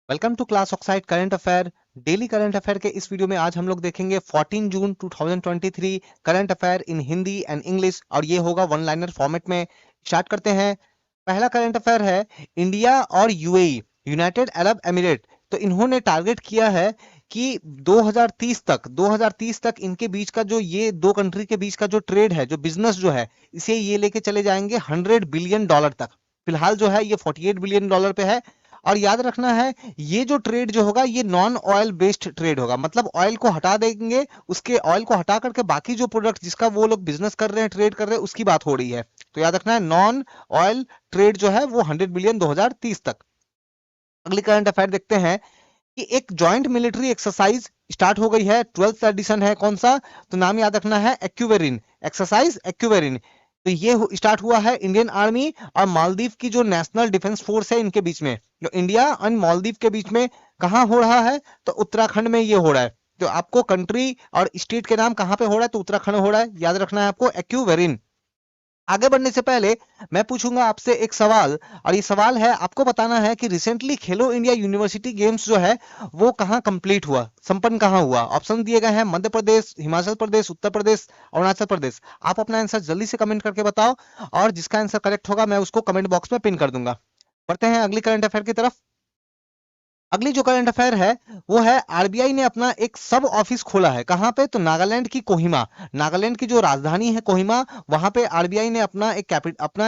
Welcome to class oxide current affair. Daily current affair के इस video में आज हम लोग देखेंगे 14 June 2023 current affair in Hindi and English, और ये होगा वन लाइनर फॉर्मेट में। स्टार्ट करते हैं। पहला करंट अफेयर है, इंडिया और यूएई यूनाइटेड अरब एमिरेट, तो इन्होंने टारगेट किया है कि 2030 तक इनके बीच का जो ये दो कंट्री के बीच का जो ट्रेड है, जो बिजनेस जो है, इसे ये लेके चले जाएंगे $100 बिलियन तक। फिलहाल जो है ये $48 बिलियन पे है। और याद रखना है, ये जो ट्रेड जो होगा ये नॉन ऑयल बेस्ड ट्रेड होगा, मतलब ऑयल को हटा देंगे, उसके ऑयल को हटा करके बाकी जो प्रोडक्ट जिसका वो लोग बिजनेस कर रहे हैं, ट्रेड कर रहे हैं, उसकी बात हो रही है। तो याद रखना है, नॉन ऑयल ट्रेड जो है वो 100 बिलियन 2030 तक। अगली करंट अफेयर देखते हैं कि एक जॉइंट मिलिट्री एक्सरसाइज स्टार्ट हो गई है, 12th एडिशन है। कौन सा? तो नाम याद रखना है, एक्यूवेरिन एक्सरसाइज एक्यूवेरिन। तो ये स्टार्ट हुआ है इंडियन आर्मी और मालदीव की जो नेशनल डिफेंस फोर्स है इनके बीच में, जो इंडिया और मालदीव के बीच में। कहां हो रहा है? तो उत्तराखंड में ये हो रहा है। तो आपको कंट्री और स्टेट के नाम कहां पे हो रहा है? तो उत्तराखंड हो रहा है, याद रखना है आपको, एक्यूवेरिन। आगे बढ़ने से पहले मैं पूछूंगा आपसे एक सवाल, और ये सवाल है, आपको बताना है कि रिसेंटली खेलो इंडिया यूनिवर्सिटी गेम्स जो है वो कहाँ कंप्लीट हुआ, संपन्न कहाँ हुआ। ऑप्शन दिए गए हैं, मध्य प्रदेश, हिमाचल प्रदेश, उत्तर प्रदेश, अरुणाचल प्रदेश। आप अपना आंसर जल्दी से कमेंट करके बताओ, और जिसका आंसर करेक्ट होगा मैं उसको कमेंट बॉक्स में पिन कर दूंगा। बढ़ते हैं अगली करंट अफेयर की तरफ। अगली जो करंट अफेयर है वो है, आरबीआई ने अपना एक सब ऑफिस खोला है। कहां पे? तो नागालैंड की कोहिमा, नागालैंड की जो राजधानी है कोहिमा, वहां पे आरबीआई ने अपना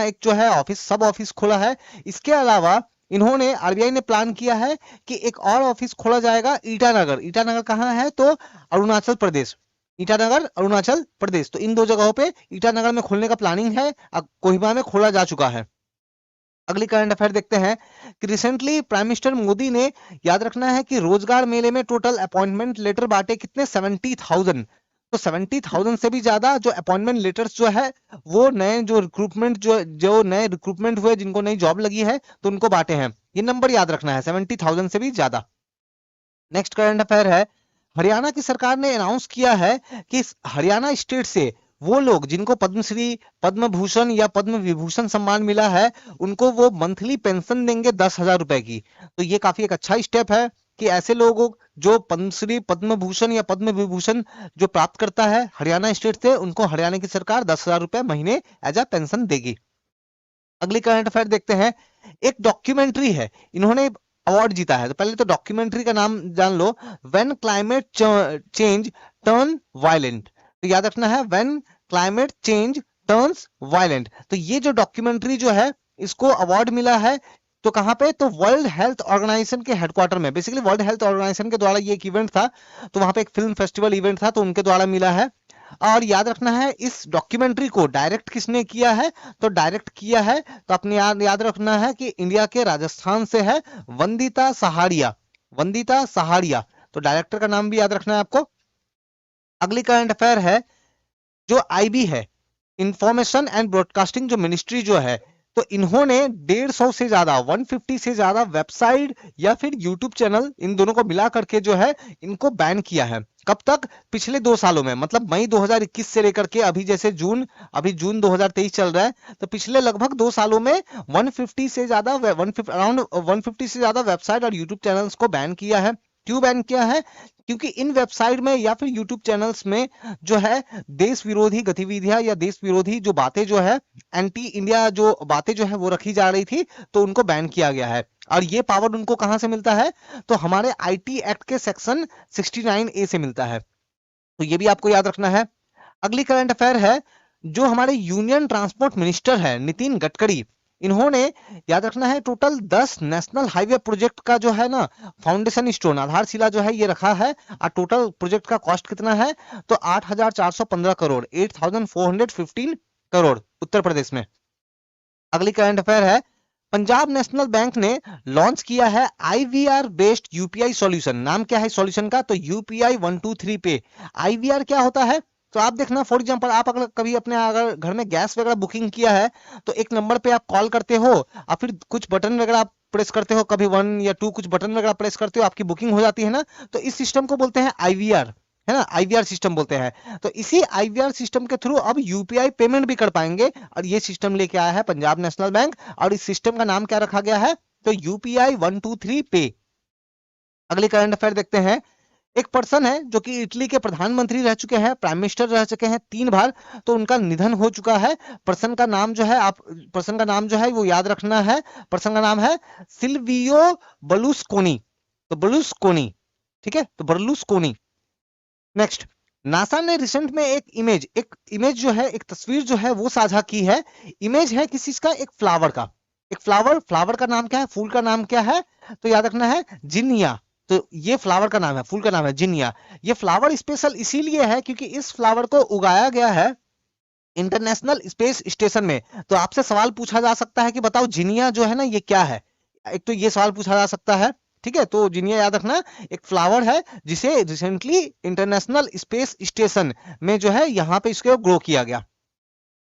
एक जो है ऑफिस, सब ऑफिस खोला है। इसके अलावा इन्होंने, आरबीआई ने प्लान किया है कि एक और ऑफिस खोला जाएगा ईटानगर। ईटानगर कहाँ है? तो अरुणाचल प्रदेश। ईटानगर अरुणाचल प्रदेश। तो इन दो जगहों पे ईटानगर में खोलने का प्लानिंग है, कोहिमा में खोला जा चुका है। अगली करंट अफेयर देखते हैं कि रिसेंटली प्राइम मिनिस्टर मोदी ने, याद रखना है कि रोजगार मेले में टोटल अपॉइंटमेंट लेटर बांटे कितने? 70,000। तो 70,000 से भी ज्यादा जो अपॉइंटमेंट लेटर्स जो है वो नए जो रिक्रूटमेंट जो नए रिक्रूटमेंट हुए, जिनको नई जॉब लगी है, तो उनको बांटे हैं। ये नंबर याद रखना है, 70,000 से भी ज्यादा। नेक्स्ट करंट अफेयर है, हरियाणा की सरकार ने अनाउंस किया है कि हरियाणा स्टेट से वो लोग जिनको पद्मश्री, पद्म भूषण या पद्म विभूषण सम्मान मिला है, उनको वो मंथली पेंशन देंगे 10,000 रुपए की। तो ये काफी एक अच्छा स्टेप है कि ऐसे लोगों जो पद्मश्री, पद्म भूषण या पद्म विभूषण जो प्राप्त करता है हरियाणा स्टेट से, उनको हरियाणा की सरकार 10,000 रुपए महीने एज अ पेंशन देगी। अगली करंट अफेयर देखते हैं। एक डॉक्यूमेंट्री है, इन्होंने अवार्ड जीता है। तो पहले तो डॉक्यूमेंट्री का नाम जान लो, when climate change turn violent. तो याद रखना है, when climate change turns violent. तो ये जो डॉक्यूमेंट्री जो है, इसको अवार्ड मिला है। तो कहां पे? तो वर्ल्ड हेल्थ ऑर्गेनाइजेशन के हेडक्वार्टर में। बेसिकली वर्ल्ड हेल्थ ऑर्गेनाइजेशन के द्वारा ये एक इवेंट था, तो वहां पे एक फिल्म फेस्टिवल इवेंट था, तो उनके द्वारा मिला है। और याद रखना है, इस डॉक्यूमेंट्री को डायरेक्ट किसने किया है? तो डायरेक्ट किया है, तो अपने याद रखना है कि इंडिया के राजस्थान से है, वंदिता सहारिया। वंदिता सहारिया। तो डायरेक्टर का नाम भी याद रखना है आपको। अगली करंट अफेयर है, जो आईबी है, इंफॉर्मेशन एंड ब्रॉडकास्टिंग जो मिनिस्ट्री जो है, तो इन्होंने 150 से ज्यादा, 150 से ज्यादा वेबसाइट या फिर यूट्यूब चैनल, इन दोनों को मिला करके जो है इनको बैन किया है। कब तक? पिछले 2 सालों में, मतलब मई 2021 से लेकर के अभी जैसे जून, अभी जून 2023 चल रहा है, तो पिछले लगभग 2 सालों में 150 से ज्यादा, 150 अराउंड 150 से ज्यादा वेबसाइट और यूट्यूब चैनल्स को बैन किया है। क्यों बैन किया है? क्योंकि इन वेबसाइट में या फिर यूट्यूब चैनल्स में जो है देश विरोधी गतिविधियां या देश विरोधी जो बातें जो है, एंटी इंडिया जो बातें जो है वो रखी जा रही थी, तो उनको बैन किया गया है। और ये पावर उनको कहां से मिलता है? तो हमारे आईटी एक्ट के सेक्शन 69A से मिलता है। तो ये भी आपको याद रखना है। अगली करंट अफेयर है, जो हमारे यूनियन ट्रांसपोर्ट मिनिस्टर है नितिन गडकरी, इन्होंने, याद रखना है, टोटल 10 नेशनल हाईवे प्रोजेक्ट का जो है ना फाउंडेशन स्टोन, आधारशिला जो है ये रखा है। और टोटल प्रोजेक्ट का कॉस्ट कितना है? तो 8,415 करोड़, 8,415 करोड़, उत्तर प्रदेश में। अगली करंट अफेयर है, पंजाब नेशनल बैंक ने लॉन्च किया है आईवीआर बेस्ड यूपीआई सॉल्यूशन। नाम क्या है सॉल्यूशन का? तो यूपीआई 123 पे। आईवीआर क्या होता है? तो आप देखना, फॉर एग्जांपल आप अगर कभी अपने अगर घर में गैस वगैरह बुकिंग किया है, तो एक नंबर पे आप कॉल करते हो और फिर कुछ बटन वगैरह आप प्रेस करते हो, कभी 1 या 2 कुछ बटन वगैरह प्रेस करते हो, आपकी बुकिंग हो जाती है ना। तो इस सिस्टम को बोलते हैं आईवीआर, है ना, आईवीआर सिस्टम बोलते हैं। तो इसी आईवीआर सिस्टम के थ्रू अब यूपीआई पेमेंट भी कर पाएंगे, और ये सिस्टम लेके आया है पंजाब नेशनल बैंक। और इस सिस्टम का नाम क्या रखा गया है? तो यूपीआई 123 पे। अगली करंट अफेयर देखते हैं। एक पर्सन है जो कि इटली के प्रधानमंत्री रह चुके हैं, प्राइम मिनिस्टर रह चुके हैं 3 बार, तो उनका निधन हो चुका है। पर्सन का नाम जो है, आप पर्सन का नाम जो है वो याद रखना है। पर्सन का नाम है सिल्वियो बर्लुस्कोनी। तो बर्लुस्कोनी, ठीक है, तो बर्लुस्कोनी। नेक्स्ट, नासा ने रिसेंट में एक इमेज जो है, एक तस्वीर जो है वो साझा की है। इमेज है किसी का, एक फ्लावर का। एक फ्लावर का नाम क्या है, फूल का नाम क्या है, तो याद रखना है जिनिया। तो ये फ्लावर का नाम है, फूल का नाम है जिनिया। ये फ्लावर स्पेशल इसीलिए है क्योंकि इस फ्लावर को उगाया गया है इंटरनेशनल स्पेस स्टेशन में। तो आपसे सवाल पूछा जा सकता है कि बताओ जिनिया जो है ना ये क्या है, एक तो ये सवाल पूछा जा सकता है। ठीक है, तो जिनिया याद रखना एक फ्लावर है जिसे रिसेंटली इंटरनेशनल स्पेस स्टेशन में जो है यहाँ पे इसको ग्रो किया गया।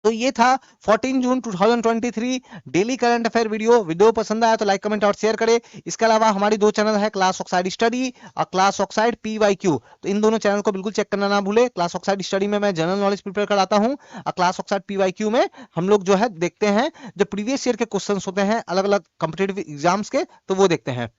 तो ये था 14 June 2023 daily current affair video पसंद आया तो लाइक कमेंट और शेयर करें। इसके अलावा हमारी 2 चैनल है, क्लास ऑक्साइड स्टडी और क्लास ऑक्साइड PYQ। तो इन दोनों चैनल को बिल्कुल चेक करना ना भूले। क्लास ऑक्साइड स्टडी में मैं जनरल नॉलेज प्रिपेयर कराता हूं और क्लास ऑक्साइड PYQ में हम लोग जो है देखते हैं जो प्रीवियस ईयर के क्वेश्चन होते हैं अलग अलग कॉम्पिटेटिव एग्जाम्स के, तो वो देखते हैं।